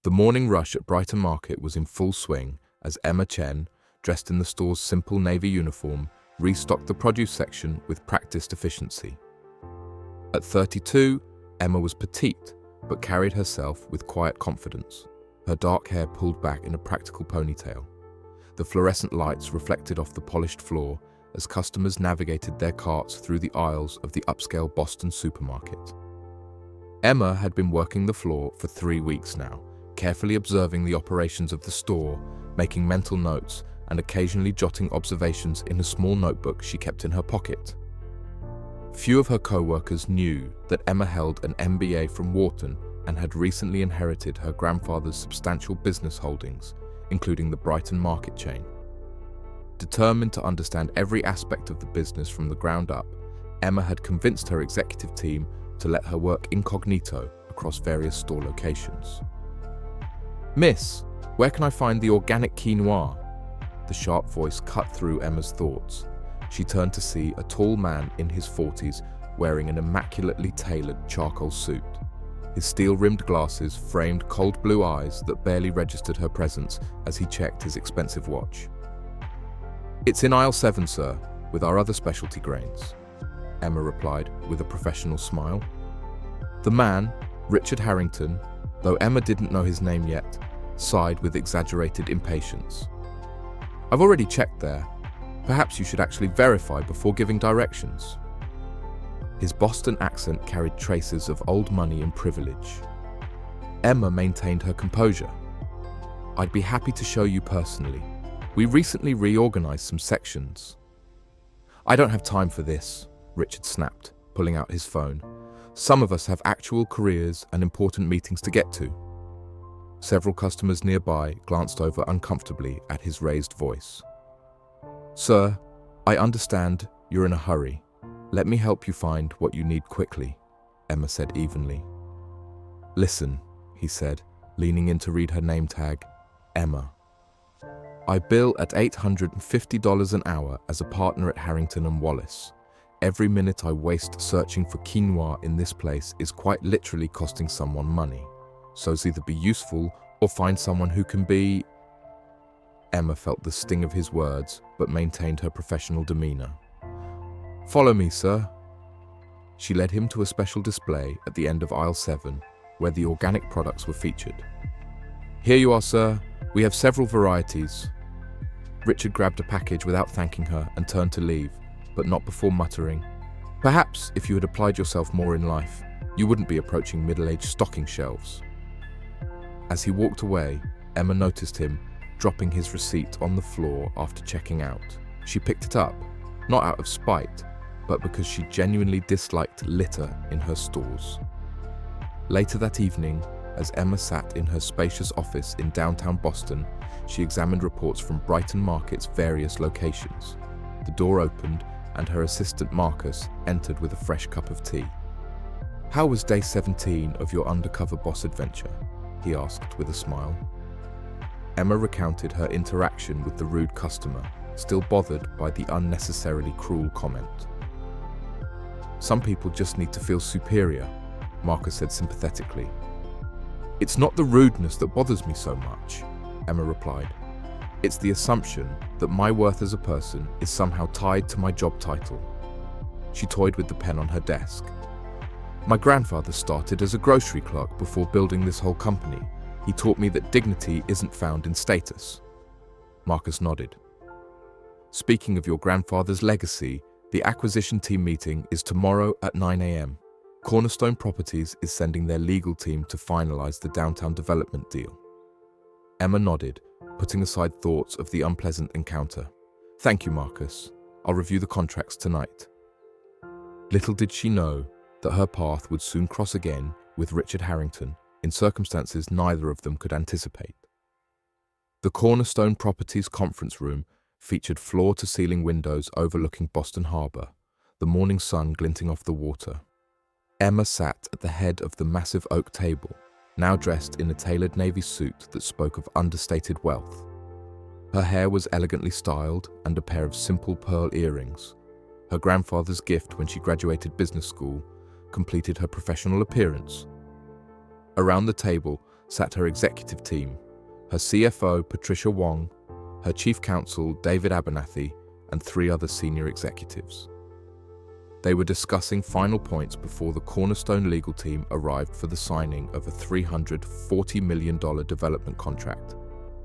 The morning rush at Brighton Market was in full swing as Emma Chen, dressed in the store's simple navy uniform, restocked the produce section with practiced efficiency. At 32, Emma was petite, but carried herself with quiet confidence, her dark hair pulled back in a practical ponytail. The fluorescent lights reflected off the polished floor as customers navigated their carts through the aisles of the upscale Boston supermarket. Emma had been working the floor for 3 weeks now, carefully observing the operations of the store, making mental notes, and occasionally jotting observations in a small notebook she kept in her pocket. Few of her co-workers knew that Emma held an MBA from Wharton and had recently inherited her grandfather's substantial business holdings, including the Brighton Market chain. Determined to understand every aspect of the business from the ground up, Emma had convinced her executive team to let her work incognito across various store locations. "Miss, where can I find the organic quinoa?" The sharp voice cut through Emma's thoughts. She turned to see a tall man in his 40s wearing an immaculately tailored charcoal suit. His steel-rimmed glasses framed cold blue eyes that barely registered her presence as he checked his expensive watch. "It's in aisle 7, sir, with our other specialty grains," Emma replied with a professional smile. The man, Richard Harrington, though Emma didn't know his name yet, sighed with exaggerated impatience. "I've already checked there. Perhaps you should actually verify before giving directions." His Boston accent carried traces of old money and privilege. Emma maintained her composure. "I'd be happy to show you personally. We recently reorganized some sections." "I don't have time for this," Richard snapped, pulling out his phone. "Some of us have actual careers and important meetings to get to." Several customers nearby glanced over uncomfortably at his raised voice. "Sir, I understand you're in a hurry. Let me help you find what you need quickly," Emma said evenly. "Listen," he said, leaning in to read her name tag, Emma. "I bill at $850 an hour as a partner at Harrington and Wallace. Every minute I waste searching for quinoa in this place is quite literally costing someone money. So it's either be useful or find someone who can be..." Emma felt the sting of his words, but maintained her professional demeanor. "Follow me, sir." She led him to a special display at the end of aisle 7, where the organic products were featured. "Here you are, sir. We have several varieties." Richard grabbed a package without thanking her and turned to leave, but not before muttering, "Perhaps if you had applied yourself more in life, you wouldn't be approaching middle-aged stocking shelves." As he walked away, Emma noticed him dropping his receipt on the floor after checking out. She picked it up, not out of spite, but because she genuinely disliked litter in her stores. Later that evening, as Emma sat in her spacious office in downtown Boston, she examined reports from Brighton Market's various locations. The door opened, and her assistant Marcus entered with a fresh cup of tea. "How was day 17 of your undercover boss adventure?" he asked with a smile. Emma recounted her interaction with the rude customer, still bothered by the unnecessarily cruel comment. "Some people just need to feel superior," Marcus said sympathetically. "It's not the rudeness that bothers me so much," Emma replied. "It's the assumption that my worth as a person is somehow tied to my job title." She toyed with the pen on her desk. "My grandfather started as a grocery clerk before building this whole company. He taught me that dignity isn't found in status." Marcus nodded. "Speaking of your grandfather's legacy, the acquisition team meeting is tomorrow at 9 a.m. Cornerstone Properties is sending their legal team to finalize the downtown development deal." Emma nodded, putting aside thoughts of the unpleasant encounter. "Thank you, Marcus. I'll review the contracts tonight." Little did she know that her path would soon cross again with Richard Harrington in circumstances neither of them could anticipate. The Cornerstone Properties conference room featured floor-to-ceiling windows overlooking Boston Harbor, the morning sun glinting off the water. Emma sat at the head of the massive oak table, now dressed in a tailored navy suit that spoke of understated wealth. Her hair was elegantly styled and a pair of simple pearl earrings, her grandfather's gift when she graduated business school, completed her professional appearance. Around the table sat her executive team, her CFO, Patricia Wong, her chief counsel, David Abernathy, and 3 other senior executives. They were discussing final points before the Cornerstone legal team arrived for the signing of a $340 million development contract,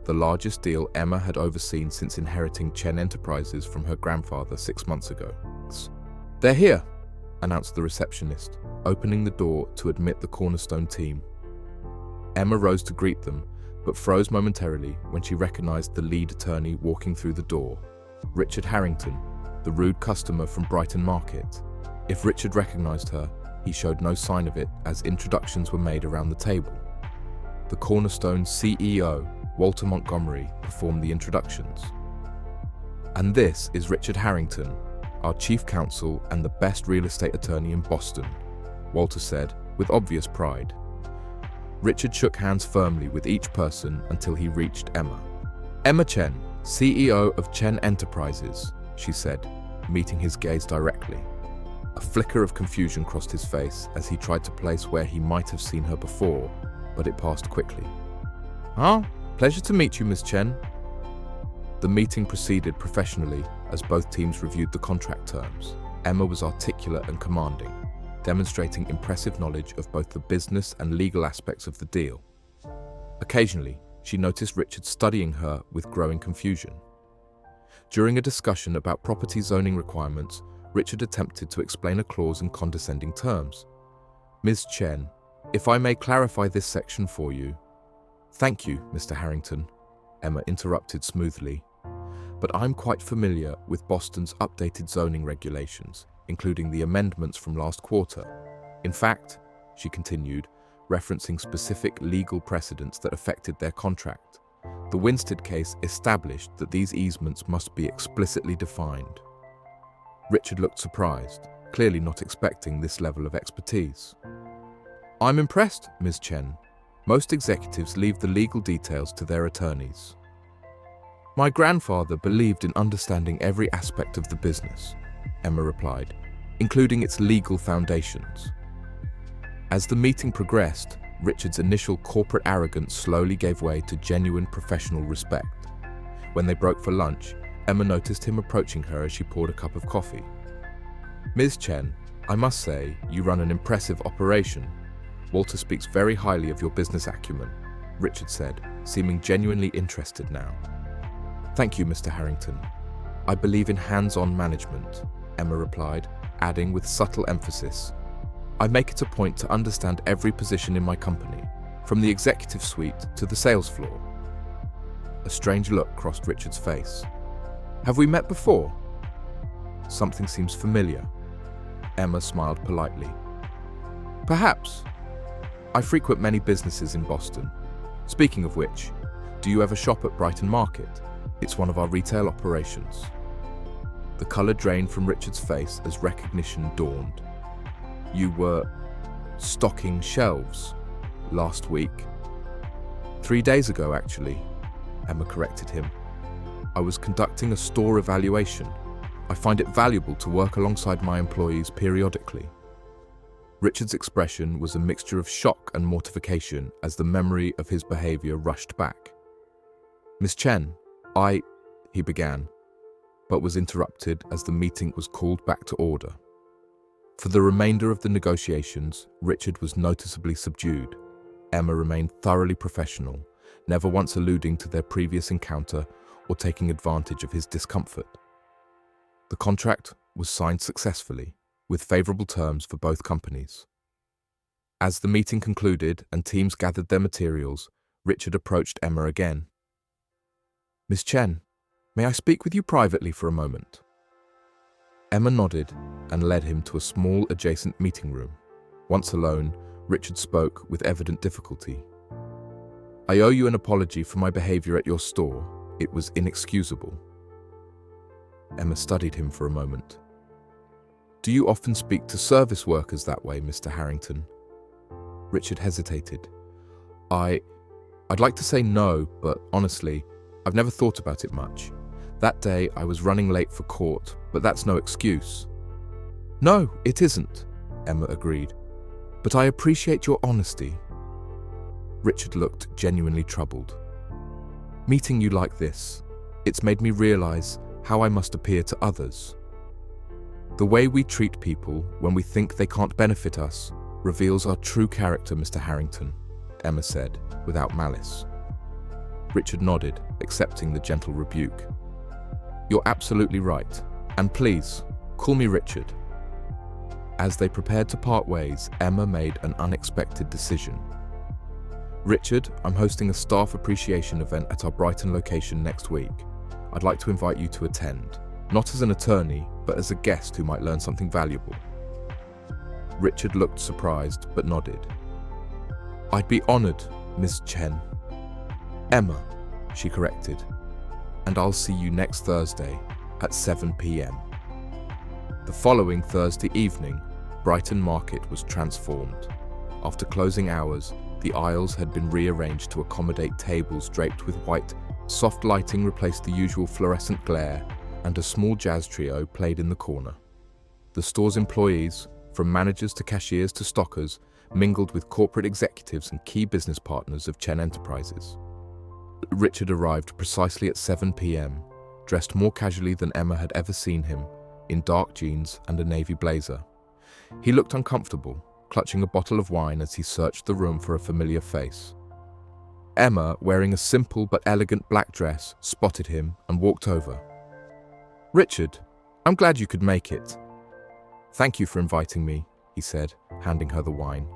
the largest deal Emma had overseen since inheriting Chen Enterprises from her grandfather 6 months ago. "They're here," announced the receptionist, opening the door to admit the Cornerstone team. Emma rose to greet them, but froze momentarily when she recognized the lead attorney walking through the door, Richard Harrington, the rude customer from Brighton Market. If Richard recognized her, he showed no sign of it as introductions were made around the table. The Cornerstone CEO, Walter Montgomery, performed the introductions. "And this is Richard Harrington, our chief counsel and the best real estate attorney in Boston," Walter said, with obvious pride. Richard shook hands firmly with each person until he reached Emma. "Emma Chen, CEO of Chen Enterprises," she said, meeting his gaze directly. A flicker of confusion crossed his face as he tried to place where he might have seen her before, but it passed quickly. Pleasure to meet you, Ms. Chen." The meeting proceeded professionally as both teams reviewed the contract terms. Emma was articulate and commanding, demonstrating impressive knowledge of both the business and legal aspects of the deal. Occasionally, she noticed Richard studying her with growing confusion. During a discussion about property zoning requirements, Richard attempted to explain a clause in condescending terms. "Ms. Chen, if I may clarify this section for you." "Thank you, Mr. Harrington," Emma interrupted smoothly. "But I'm quite familiar with Boston's updated zoning regulations, including the amendments from last quarter. In fact," she continued, referencing specific legal precedents that affected their contract, "the Winstead case established that these easements must be explicitly defined." Richard looked surprised, clearly not expecting this level of expertise. "I'm impressed, Ms. Chen. Most executives leave the legal details to their attorneys." "My grandfather believed in understanding every aspect of the business," Emma replied, "including its legal foundations." As the meeting progressed, Richard's initial corporate arrogance slowly gave way to genuine professional respect. When they broke for lunch, Emma noticed him approaching her as she poured a cup of coffee. "Ms. Chen, I must say, you run an impressive operation. Walter speaks very highly of your business acumen," Richard said, seeming genuinely interested now. "Thank you, Mr. Harrington. I believe in hands-on management," Emma replied, adding with subtle emphasis, "I make it a point to understand every position in my company, from the executive suite to the sales floor." A strange look crossed Richard's face. "Have we met before?" "Something seems familiar." Emma smiled politely. "Perhaps. I frequent many businesses in Boston. Speaking of which, do you ever shop at Brighton Market? It's one of our retail operations." The color drained from Richard's face as recognition dawned. "You were stocking shelves last week?" 3 days ago, actually," Emma corrected him. "I was conducting a store evaluation. I find it valuable to work alongside my employees periodically." Richard's expression was a mixture of shock and mortification as the memory of his behavior rushed back. "Miss Chen, he began, but was interrupted as the meeting was called back to order. For the remainder of the negotiations, Richard was noticeably subdued. Emma remained thoroughly professional, never once alluding to their previous encounter or taking advantage of his discomfort. The contract was signed successfully, with favorable terms for both companies. As the meeting concluded and teams gathered their materials, Richard approached Emma again. "Miss Chen, may I speak with you privately for a moment?" Emma nodded and led him to a small adjacent meeting room. Once alone, Richard spoke with evident difficulty. "I owe you an apology for my behavior at your store. It was inexcusable." Emma studied him for a moment. "Do you often speak to service workers that way, Mr. Harrington?" Richard hesitated. I'd like to say no, but honestly, I've never thought about it much. That day, I was running late for court, but that's no excuse." "No, it isn't," Emma agreed. "But I appreciate your honesty." Richard looked genuinely troubled. Meeting you like this, it's made me realize how I must appear to others. The way we treat people when we think they can't benefit us reveals our true character, Mr. Harrington, Emma said, without malice. Richard nodded, accepting the gentle rebuke. You're absolutely right, and please, call me Richard. As they prepared to part ways, Emma made an unexpected decision. Richard, I'm hosting a staff appreciation event at our Brighton location next week. I'd like to invite you to attend, not as an attorney, but as a guest who might learn something valuable. Richard looked surprised, but nodded. I'd be honored, Miss Chen. Emma, she corrected, and I'll see you next Thursday at 7 p.m. The following Thursday evening, Brighton Market was transformed. After closing hours, the aisles had been rearranged to accommodate tables draped with white. Soft lighting replaced the usual fluorescent glare, and a small jazz trio played in the corner. The store's employees, from managers to cashiers to stockers, mingled with corporate executives and key business partners of Chen Enterprises. Richard arrived precisely at 7 p.m., dressed more casually than Emma had ever seen him, in dark jeans and a navy blazer. He looked uncomfortable, clutching a bottle of wine as he searched the room for a familiar face. Emma, wearing a simple but elegant black dress, spotted him and walked over. Richard, I'm glad you could make it. Thank you for inviting me, he said, handing her the wine.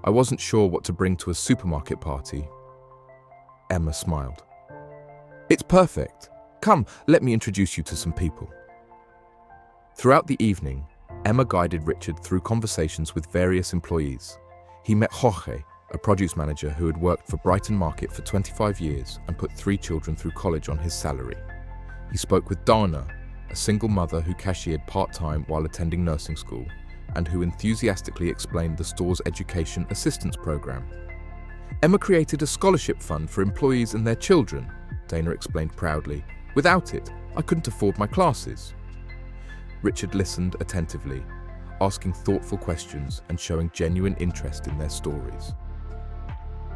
I wasn't sure what to bring to a supermarket party. Emma smiled. It's perfect. Come, let me introduce you to some people. Throughout the evening, Emma guided Richard through conversations with various employees. He met Jorge, a produce manager who had worked for Brighton Market for 25 years and put 3 children through college on his salary. He spoke with Dana, a single mother who cashiered part-time while attending nursing school, and who enthusiastically explained the store's education assistance program. Emma created a scholarship fund for employees and their children, Dana explained proudly. Without it, I couldn't afford my classes. Richard listened attentively, asking thoughtful questions and showing genuine interest in their stories.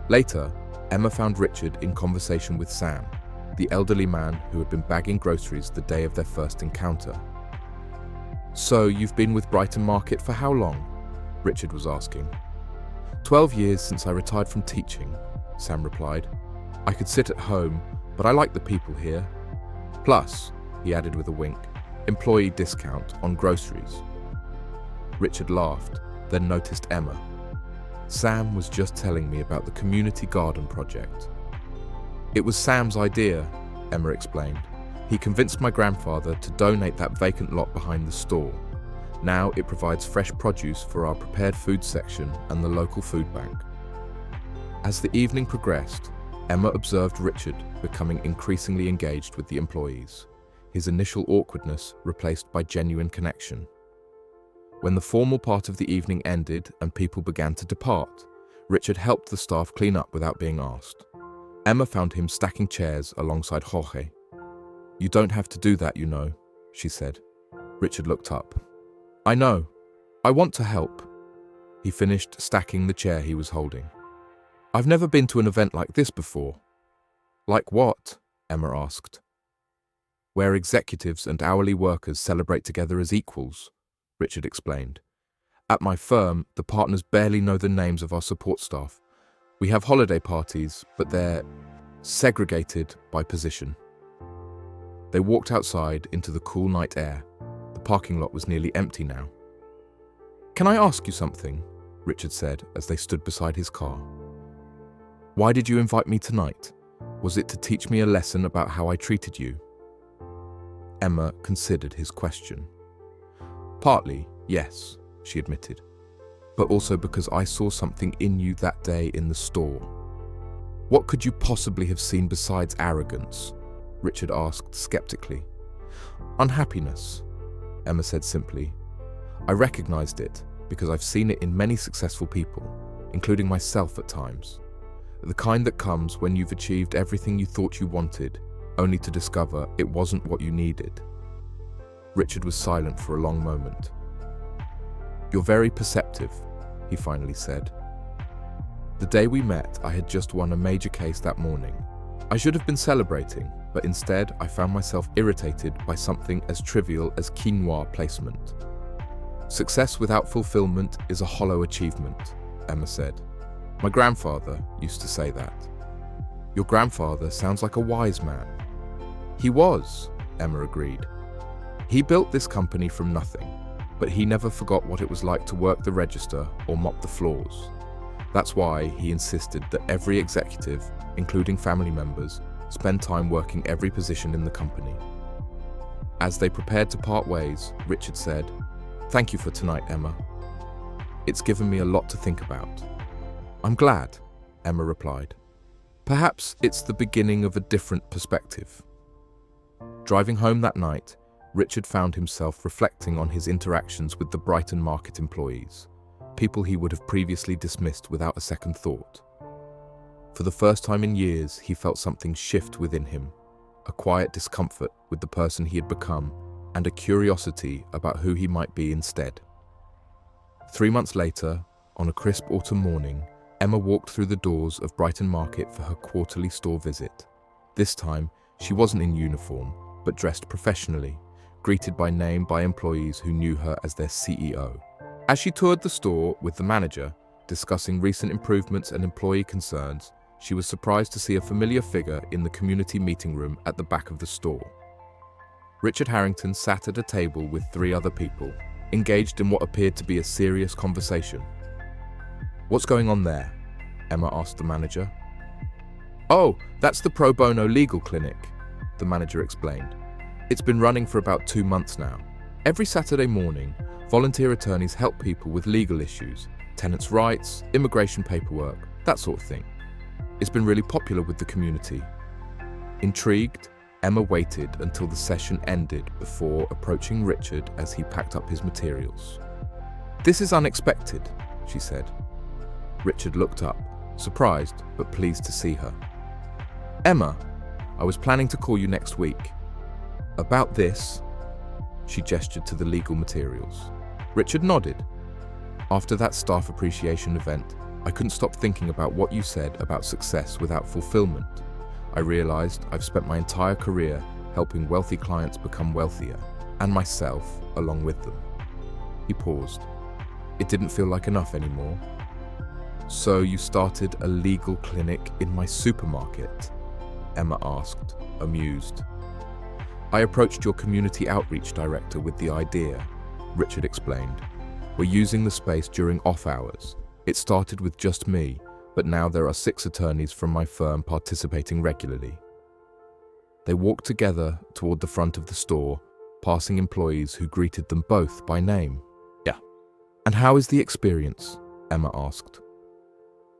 Later, Emma found Richard in conversation with Sam, the elderly man who had been bagging groceries the day of their first encounter. So, you've been with Brighton Market for how long? Richard was asking. 12 years since I retired from teaching, Sam replied. I could sit at home, but I like the people here. Plus, he added with a wink, employee discount on groceries. Richard laughed, then noticed Emma. Sam was just telling me about the community garden project. It was Sam's idea, Emma explained. He convinced my grandfather to donate that vacant lot behind the store. Now it provides fresh produce for our prepared food section and the local food bank. As the evening progressed, Emma observed Richard becoming increasingly engaged with the employees, his initial awkwardness replaced by genuine connection. When the formal part of the evening ended and people began to depart, Richard helped the staff clean up without being asked. Emma found him stacking chairs alongside Jorge. You don't have to do that, you know, she said. Richard looked up. I know. I want to help. He finished stacking the chair he was holding. I've never been to an event like this before. Like what? Emma asked. Where executives and hourly workers celebrate together as equals, Richard explained. At my firm, the partners barely know the names of our support staff. We have holiday parties, but they're segregated by position. They walked outside into the cool night air. The parking lot was nearly empty now. Can I ask you something? Richard said as they stood beside his car. Why did you invite me tonight? Was it to teach me a lesson about how I treated you? Emma considered his question. Partly, yes, she admitted, but also because I saw something in you that day in the store. What could you possibly have seen besides arrogance? Richard asked skeptically. Unhappiness, Emma said simply. I recognized it because I've seen it in many successful people, including myself at times. The kind that comes when you've achieved everything you thought you wanted, only to discover it wasn't what you needed. Richard was silent for a long moment. You're very perceptive, he finally said. The day we met, I had just won a major case that morning. I should have been celebrating, but instead I found myself irritated by something as trivial as quinoa placement. Success without fulfillment is a hollow achievement, Emma said. My grandfather used to say that. Your grandfather sounds like a wise man. He was, Emma agreed. He built this company from nothing, but he never forgot what it was like to work the register or mop the floors. That's why he insisted that every executive, including family members, spend time working every position in the company. As they prepared to part ways, Richard said, "Thank you for tonight, Emma. It's given me a lot to think about." "I'm glad," Emma replied. "Perhaps it's the beginning of a different perspective." Driving home that night, Richard found himself reflecting on his interactions with the Brighton Market employees, people he would have previously dismissed without a second thought. For the first time in years, he felt something shift within him, a quiet discomfort with the person he had become and a curiosity about who he might be instead. 3 months later, on a crisp autumn morning, Emma walked through the doors of Brighton Market for her quarterly store visit. This time, she wasn't in uniform, but dressed professionally, greeted by name by employees who knew her as their CEO. As she toured the store with the manager, discussing recent improvements and employee concerns, she was surprised to see a familiar figure in the community meeting room at the back of the store. Richard Harrington sat at a table with 3 other people, engaged in what appeared to be a serious conversation. "What's going on there?" Emma asked the manager. "Oh, that's the pro bono legal clinic," the manager explained. "It's been running for about 2 months now. Every Saturday morning, volunteer attorneys help people with legal issues, tenants' rights, immigration paperwork, that sort of thing. It's been really popular with the community." Intrigued, Emma waited until the session ended before approaching Richard as he packed up his materials. "This is unexpected," she said. Richard looked up, surprised but pleased to see her. "Emma, I was planning to call you next week. About this?" She gestured to the legal materials. Richard nodded. "After that staff appreciation event, I couldn't stop thinking about what you said about success without fulfillment. I realized I've spent my entire career helping wealthy clients become wealthier, and myself along with them." He paused. It didn't feel like enough anymore. "So you started a legal clinic in my supermarket?" Emma asked, amused. "I approached your community outreach director with the idea," Richard explained. "We're using the space during off hours. It started with just me, but now there are 6 attorneys from my firm participating regularly." They walked together toward the front of the store, passing employees who greeted them both by name. "Yeah. And how is the experience?" Emma asked.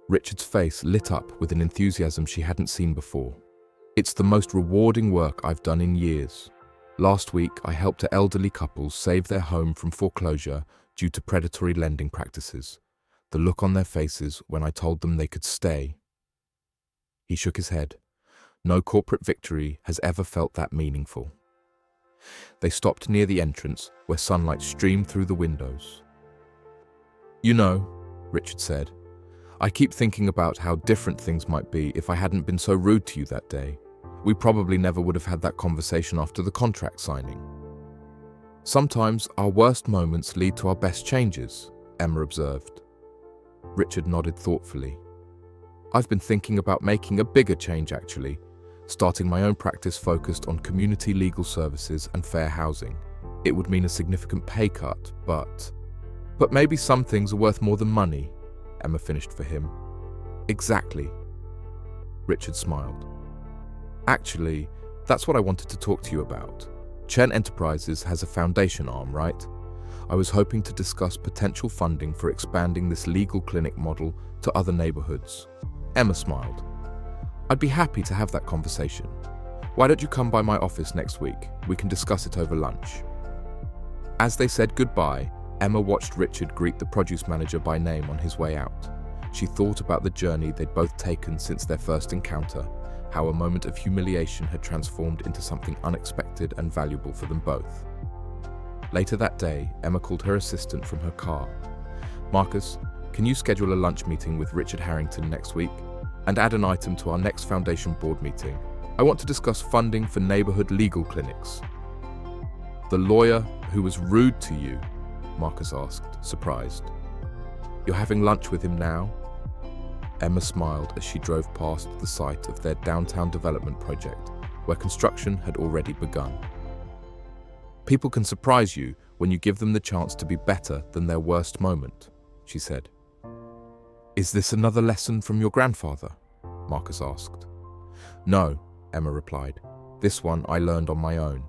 Richard's face lit up with an enthusiasm she hadn't seen before. "It's the most rewarding work I've done in years. Last week, I helped elderly couples save their home from foreclosure due to predatory lending practices. The look on their faces when I told them they could stay." He shook his head. No corporate victory has ever felt that meaningful. They stopped near the entrance, where sunlight streamed through the windows. "You know," Richard said, "I keep thinking about how different things might be if I hadn't been so rude to you that day. We probably never would have had that conversation after the contract signing." "Sometimes our worst moments lead to our best changes," Emma observed. Richard nodded thoughtfully. "I've been thinking about making a bigger change actually, starting my own practice focused on community legal services and fair housing. It would mean a significant pay cut, but maybe some things are worth more than money," Emma finished for him. "Exactly." Richard smiled. "Actually, that's what I wanted to talk to you about. Chen Enterprises has a foundation arm, right? I was hoping to discuss potential funding for expanding this legal clinic model to other neighborhoods." Emma smiled. "I'd be happy to have that conversation. Why don't you come by my office next week? We can discuss it over lunch." As they said goodbye, Emma watched Richard greet the produce manager by name on his way out. She thought about the journey they'd both taken since their first encounter, how a moment of humiliation had transformed into something unexpected and valuable for them both. Later that day, Emma called her assistant from her car. "Marcus, can you schedule a lunch meeting with Richard Harrington next week and add an item to our next Foundation board meeting? I want to discuss funding for neighborhood legal clinics. The lawyer who was rude to you, Marcus asked, surprised. You're having lunch with him now? Emma smiled as she drove past the site of their downtown development project, where construction had already begun. People can surprise you when you give them the chance to be better than their worst moment, she said. Is this another lesson from your grandfather? Marcus asked. No, Emma replied. This one I learned on my own.